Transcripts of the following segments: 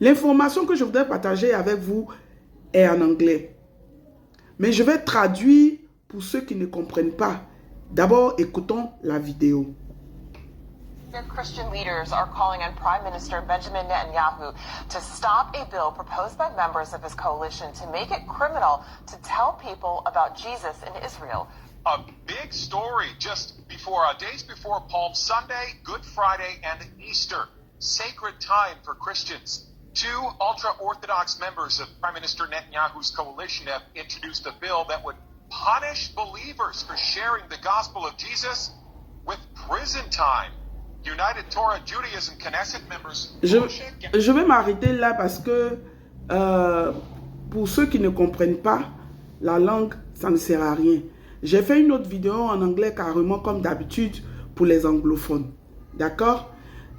L'information que je voudrais partager avec vous est en anglais. Mais je vais traduire pour ceux qui ne comprennent pas. D'abord, écoutons la vidéo. Christian leaders are calling on Prime Minister Benjamin Netanyahu to stop a bill proposed by members of his coalition to make it criminal to tell people about Jesus in Israel. A big story just days before Palm Sunday, Good Friday, and Easter. Sacred time for Christians. Two ultra-Orthodox members of Prime Minister Netanyahu's coalition have introduced a bill that would punish believers for sharing the gospel of Jesus with prison time. United Torah Judaism Knesset members. Je vais m'arrêter là parce que pour ceux qui ne comprennent pas la langue, ça ne sert à rien. J'ai fait une autre vidéo en anglais carrément comme d'habitude pour les anglophones. D'accord?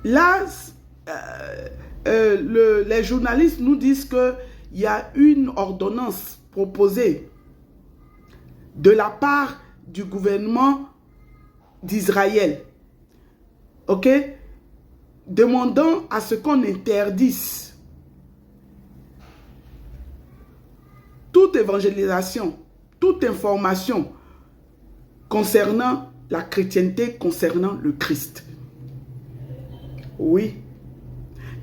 Là, les journalistes nous disent qu'il y a une ordonnance proposée de la part du gouvernement d'Israël. Ok? Demandant à ce qu'on interdise toute évangélisation, toute information concernant la chrétienté, concernant le Christ. Oui.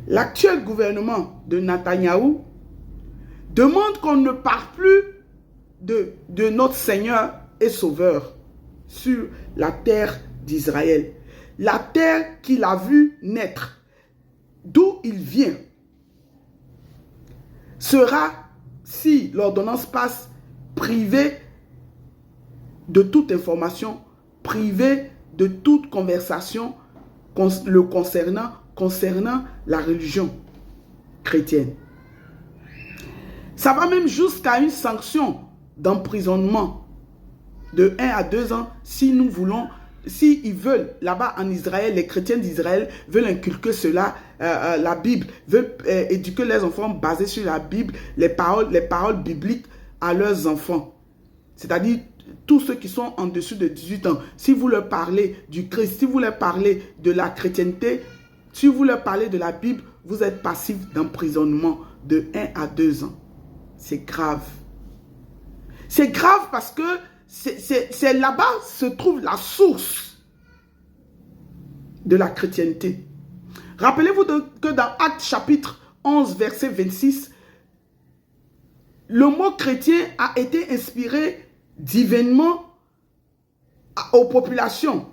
L'actuel gouvernement de Netanyahou demande qu'on ne parle plus de notre Seigneur et Sauveur sur la terre d'Israël. La terre qu'il a vue naître, d'où il vient, sera, si l'ordonnance passe, privée de toute information, privée de toute conversation le concernant la religion chrétienne. Ça va même jusqu'à une sanction d'emprisonnement de 1 à 2 ans si nous voulons. S'ils veulent, là-bas en Israël, les chrétiens d'Israël veulent inculquer cela, la Bible, veulent éduquer les enfants basés sur la Bible, les paroles bibliques à leurs enfants. C'est-à-dire, tous ceux qui sont en dessous de 18 ans, si vous leur parlez du Christ, si vous leur parlez de la chrétienté, si vous leur parlez de la Bible, vous êtes passif d'emprisonnement de 1 à 2 ans. C'est grave. C'est grave parce que c'est là-bas se trouve la source de la chrétienté. Rappelez-vous que dans Actes chapitre 11, verset 26, le mot chrétien a été inspiré divinement aux populations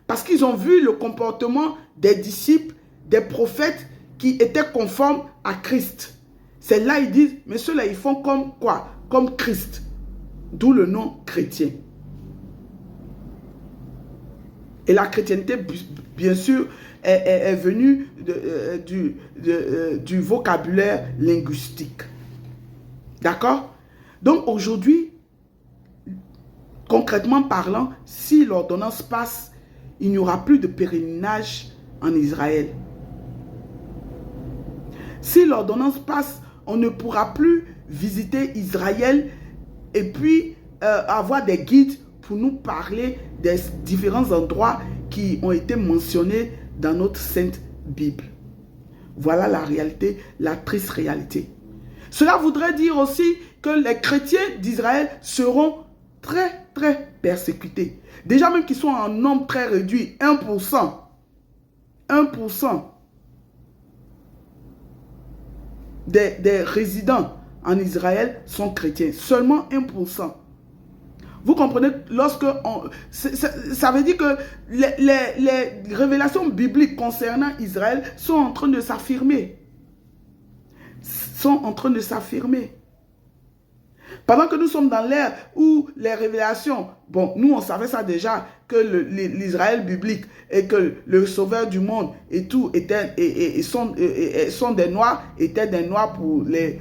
parce qu'ils ont vu le comportement des disciples, des prophètes qui étaient conformes à Christ. C'est là ils disent, mais ceux-là ils font comme quoi? Comme Christ. D'où le nom chrétien. Et la chrétienté, bien sûr, est venue du vocabulaire linguistique. D'accord? Donc aujourd'hui, concrètement parlant, si l'ordonnance passe, il n'y aura plus de pèlerinage en Israël. Si l'ordonnance passe, on ne pourra plus visiter Israël et puis avoir des guides pour nous parler des différents endroits qui ont été mentionnés dans notre Sainte Bible. Voilà la réalité, la triste réalité. Cela voudrait dire aussi que les chrétiens d'Israël seront très, très persécutés. Déjà même qu'ils sont en nombre très réduit, 1%. 1% des résidents en Israël sont chrétiens. Seulement 1%. Vous comprenez, ça veut dire que les révélations bibliques concernant Israël sont en train de s'affirmer. Sont en train de s'affirmer. Pendant que nous sommes dans l'ère où les révélations, bon, nous on savait ça déjà, que l'Israël biblique et que le sauveur du monde et tout sont des noirs, étaient des noirs pour les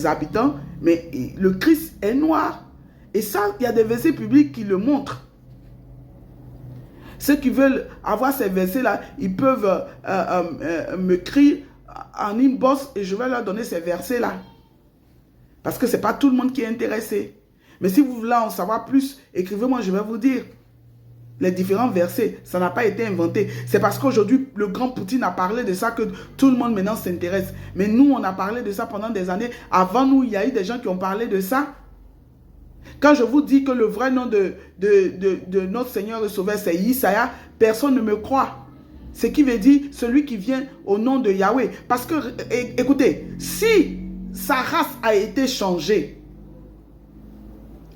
habitants, mais le Christ est noir. Et ça, il y a des versets bibliques qui le montrent. Ceux qui veulent avoir ces versets-là, ils peuvent m'écrire en inbox et je vais leur donner ces versets-là. Parce que ce n'est pas tout le monde qui est intéressé. Mais si vous voulez en savoir plus, écrivez-moi, je vais vous dire. les différents versets. Ça n'a pas été inventé. C'est parce qu'aujourd'hui, le grand Poutine a parlé de ça que tout le monde maintenant s'intéresse. Mais nous, on a parlé de ça pendant des années. Avant nous, il y a eu des gens qui ont parlé de ça. Quand je vous dis que le vrai nom de notre Seigneur et Sauveur, c'est Yeshaya, personne ne me croit. Ce qui veut dire celui qui vient au nom de Yahweh. Parce que, écoutez, si sa race a été changée,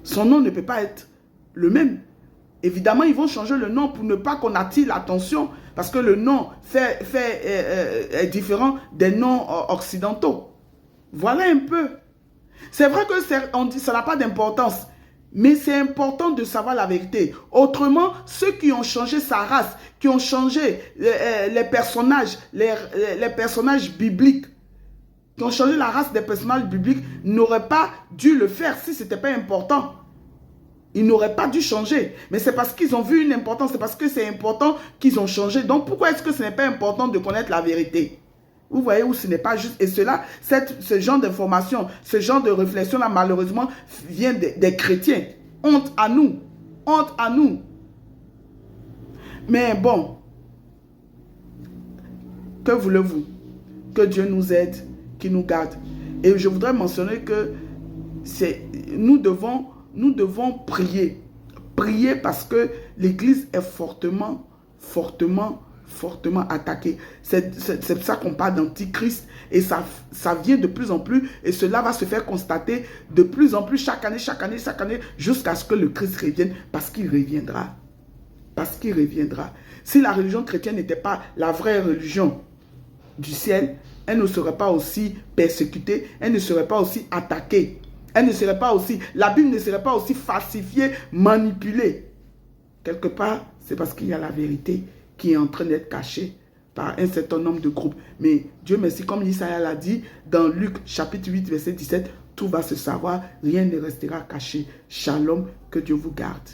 son nom ne peut pas être le même. Évidemment, ils vont changer le nom pour ne pas qu'on attire l'attention. Parce que le nom est différent des noms occidentaux. Voilà un peu. C'est vrai que on dit ça n'a pas d'importance. Mais c'est important de savoir la vérité. Autrement, ceux qui ont changé sa race, qui ont changé les personnages, les personnages bibliques, qui ont changé la race des personnages bibliques, n'auraient pas dû le faire si ce n'était pas important. Ils n'auraient pas dû changer. Mais c'est parce qu'ils ont vu une importance, c'est parce que c'est important qu'ils ont changé. Donc pourquoi est-ce que ce n'est pas important de connaître la vérité? Vous voyez où ce n'est pas juste. Et cela, ce genre d'information, ce genre de réflexion-là, malheureusement, vient des chrétiens. Honte à nous. Honte à nous. Mais bon, que voulez-vous? Que Dieu nous aide, qu'il nous garde. Et je voudrais mentionner que nous devons prier. Prier parce que l'Église est fortement attaqué. C'est ça qu'on parle d'antichrist et ça vient de plus en plus et cela va se faire constater de plus en plus chaque année jusqu'à ce que le Christ revienne parce qu'il reviendra. Parce qu'il reviendra. Si la religion chrétienne n'était pas la vraie religion du ciel, elle ne serait pas aussi persécutée, elle ne serait pas aussi attaquée, elle ne serait pas aussi, la Bible ne serait pas aussi falsifiée, manipulée. Quelque part, c'est parce qu'il y a la vérité qui est en train d'être caché par un certain nombre de groupes. Mais Dieu merci, comme Yeshaya l'a dit dans Luc chapitre 8, verset 17, tout va se savoir, rien ne restera caché. Shalom, que Dieu vous garde.